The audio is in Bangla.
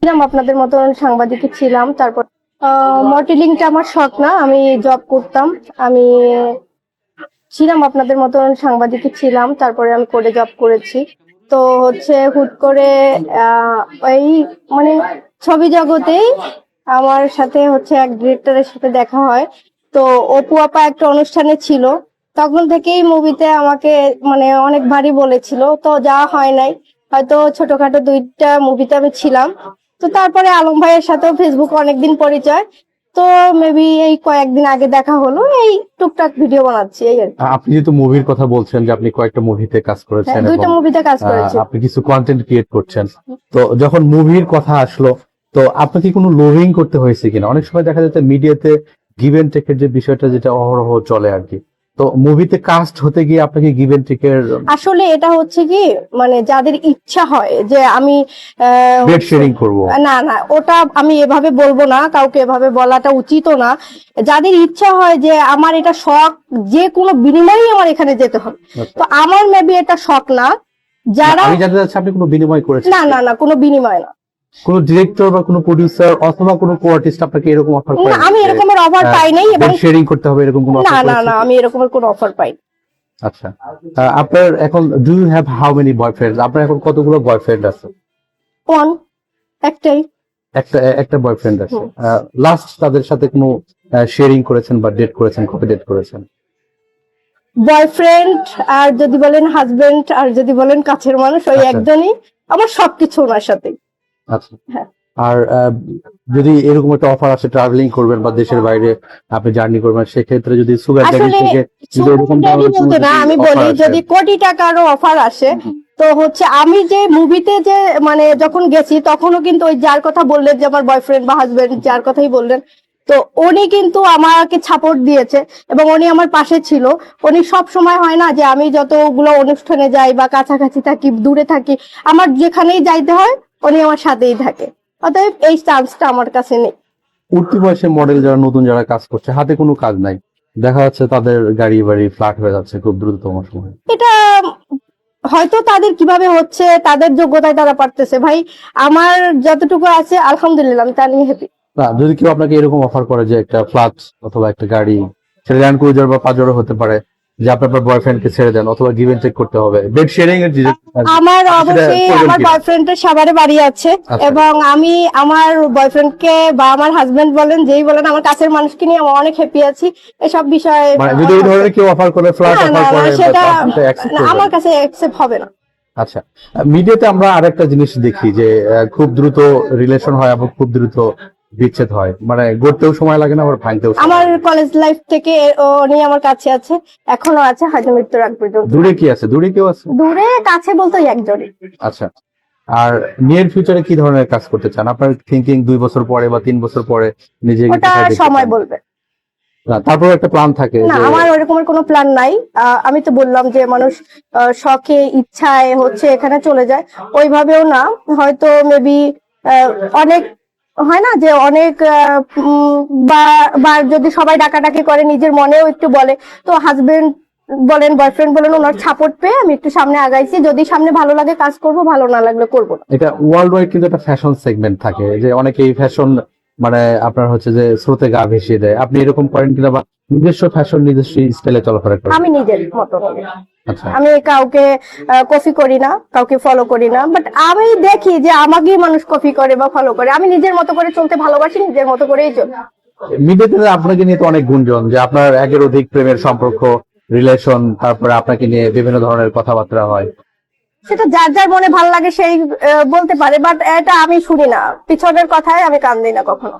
ছিলাম আপনাদের মতন সাংবাদিক ছিলাম। তারপর মডেলিংটা আমার শখ না, আমি জব করতাম। আমি ছিলাম আপনাদের মতন সাংবাদিক ছিলাম, তারপরে আমি করে জব করেছি। তো হুট করে ওই মানে ছবি জগতেই আমার সাথে এক ডিরেক্টরের সাথে দেখা হয়। তো অপু আপা একটা অনুষ্ঠানে ছিল, তখন থেকেই মুভিতে আমাকে অনেক ভারী বলেছিল, তো যাওয়া হয় নাই। হয়তো ছোটখাটো 2টা মুভিতে আমি ছিলাম। তো তারপরে আলম ভাইয়ের সাথেও ফেসবুকে অনেকদিন পরিচয়। তো মেবি এই কয়েকদিন আগে দেখা হলো, এই টুকটাক ভিডিও বানাচ্ছি এই আর কি। আপনি যেহেতু মুভির কথা বলছেন যে আপনি কয়েকটা মুভিতে কাজ করেছেন, 2টা মুভিতে কাজ করেছি। আপনি কিছু কন্টেন্ট ক্রিয়েট করছেন, তো যখন মুভির কথা আসলো তো আপনাকে কোনো লোভিং করতে হয়েছে কিনা? অনেক সময় দেখা যাচ্ছে মিডিয়াতে গিভ এন্ড টেকের যে বিষয়টা, যেটা অহরহ চলে আর কি, তো মুভিতে কাস্ট হতে গিয়ে আপনাকে গিভ এন্ড টেকের আসলে এটা কি যাদের ইচ্ছা হয় যে আমি বেড শেয়ারিং করব, না না, ওটা আমি এভাবে বলবো না, কাউকে এভাবে বলাটা উচিতও না। যাদের ইচ্ছা হয় যে আমার এটা শখ, যে কোনো বিনিময়ে আমার এখানে যেতে হবে, তো আমার মেবি এটা শখ না। যারা আমি জানতে চাচ্ছি আপনি কোনো বিনিময় করেছেন? না না না, কোনো বিনিময় না। কোনো ডিরেক্টর বা কোনো প্রোডিউসার অথবা কোনো কো-আর্টিস্ট আপনাকে এরকম অফার করে? না, আমি এরকমের অফার পাই নাই। এবং শেয়ারিং করতে হবে এরকম কোনো না না না, আমি এরকমের কোনো অফার পাই। আচ্ছা, আপনার এখন do you have how many boyfriends? আপনার এখন কতগুলো বয়ফ্রেন্ড আছে? একটাই। একটা বয়ফ্রেন্ড আছে। লাস্ট তাদের সাথে কোনো শেয়ারিং করেছেন বা ডেট করেছেন? কবে ডেট করেছেন? বয়ফ্রেন্ড আর যদি বলেন হাজবেন্ড আর যদি বলেন কাছের মানুষ, ওই একজনই আমার সবকিছু ওনার সাথে। আচ্ছা, আর যদি এরকম একটা অফার আসে ট্রাভেলিং করবেন বা দেশের বাইরে আপনি জার্নি করবেন, সেক্ষেত্রে যদি সুগার ড্যাডি থেকে বলতে না, আমি বলি যদি কোটি টাকারও অফার আসে, তো আমি যে মুভিতে যে যখন গেছি তখনও কিন্তু ওই যার কথা বললেন যে আমার বয়ফ্রেন্ড বা হাজবেন্ড, যার কথাই বললেন, তো উনি কিন্তু আমাকে সাপোর্ট দিয়েছে এবং উনি আমার পাশে ছিল। উনি সব সময় হয় না যে আমি যতগুলো অনুষ্ঠানে যাই বা কাছাকাছি থাকি দূরে থাকি, আমার যেখানেই যাইতে হয় উনি আমার সাথেই থাকে। অতএব এই চান্সটা আমার কাছে নেই। উঠতি বয়সে মডেল যারা নতুন যারা কাজ করছে, হাতে কোনো কাজ নাই, দেখা যাচ্ছে তাদের গাড়ি বাড়ি ফ্ল্যাট হয়ে যাচ্ছে খুব দ্রুততম সময়ে। এটা হয়তো তাদের কিভাবে হচ্ছে, তাদের যোগ্যতায় তারা পারতেছে। ভাই আমার যতটুকু আছে আলহামদুলিল্লাহ, আমি তা নিয়ে হ্যাপি। যদি কেউ আপনাকে এরকম অফার করে যে একটা ফ্ল্যাট অথবা একটা গাড়ি, সেটা ল্যান্ড ক্রুজার বা পাজেরো হতে পারে, যে আপনার বয়ফ্রেন্ডকে ছেড়ে দেন অথবা গিভ এন্ড টেক করতে হবে, বেড শেয়ারিং এর আমার অবশ্যই আমার বয়ফ্রেন্ডের সাভারে বাড়ি আছে, এবং আমি আমার বয়ফ্রেন্ডকে বা আমার হাজবেন্ড বলেন যেই বলেন, আমার কাছের মানুষকে নিয়ে আমি অনেক হ্যাপি আছি। এসব বিষয়ে যদি এই ধরনের কেউ অফার করে, ফ্ল্যাট অফার করে, সেটা আমার কাছে অ্যাকসেপ্ট হবে না। আচ্ছা, মিডিয়াতে আমরা আরেকটা জিনিস দেখি যে খুব দ্রুত রিলেশন হয় এবং খুব দ্রুত বিচ্ছেদ হয়, গড়তেও সময় লাগে না, আবার ভাঙতেও। আমার কলেজ লাইফ থেকে উনি আমার কাছে আছে, এখনো আছে, হয়তো মৃত্যুর আগ পর্যন্ত। দূরে কি আছে? দূরে কেউ আছে? দূরে কাছে বলতে একজনই। আচ্ছা, আর নিয়ার ফিউচারে কি ধরনের কাজ করতে চান? আপনার থিঙ্কিং 2 বছর পরে বা 3 বছর পরে নিজেকে ওটা সময় বলবে। তারপর একটা প্ল্যান থাকে? না, আমার ওরকমের কোনো প্ল্যান নাই। আমি তো বললাম যে মানুষ শখে ইচ্ছায় এখানে চলে যায়, ওইভাবেও না। হয়তো মেবি অনেক হয় না যে অনেক বার যদি সবাই ডাকাডাকি করে, নিজের মনেও একটু বলে, তো হাজবেন্ড বলেন বয়ফ্রেন্ড বলেন, ওনার সাপোর্ট পেয়ে আমি একটু সামনে আগাইছি। যদি সামনে ভালো লাগে কাজ করব, ভালো না লাগলে করবো না। এটা ওয়ার্ল্ড ওয়াইড কিন্তু একটা ফ্যাশন সেগমেন্ট থাকে, যে অনেকেই ফ্যাশন আপনার যে স্রোতে গা ভেসিয়ে দেয়। আপনি এরকম করেন কিনা, বা নিজস্ব ফ্যাশন নিজস্ব স্টাইলে চলাফেরা করেন? আমি নিজের মতো, আচ্ছা, আমি কাউকে কপি করি না, কাউকে ফলো করি না, বাট আমি দেখি যে আমাকেই মানুষ কপি করে বা ফলো করে। আমি নিজের মতো করে চলতে ভালোবাসি, নিজের মতো করেই চলি। মিডিয়াতে আপনাকে নিয়ে তো অনেক গুঞ্জন যে আপনার একের অধিক প্রেমের সম্পর্ক, রিলেশন, তারপরে আপনাকে নিয়ে বিভিন্ন ধরনের কথাবার্তা হয়। সেটা যার যার মনে ভালো লাগে সেই বলতে পারে, বাট এটা আমি শুনি না, পিছনের কথায় আমি কান দিই না কখনো।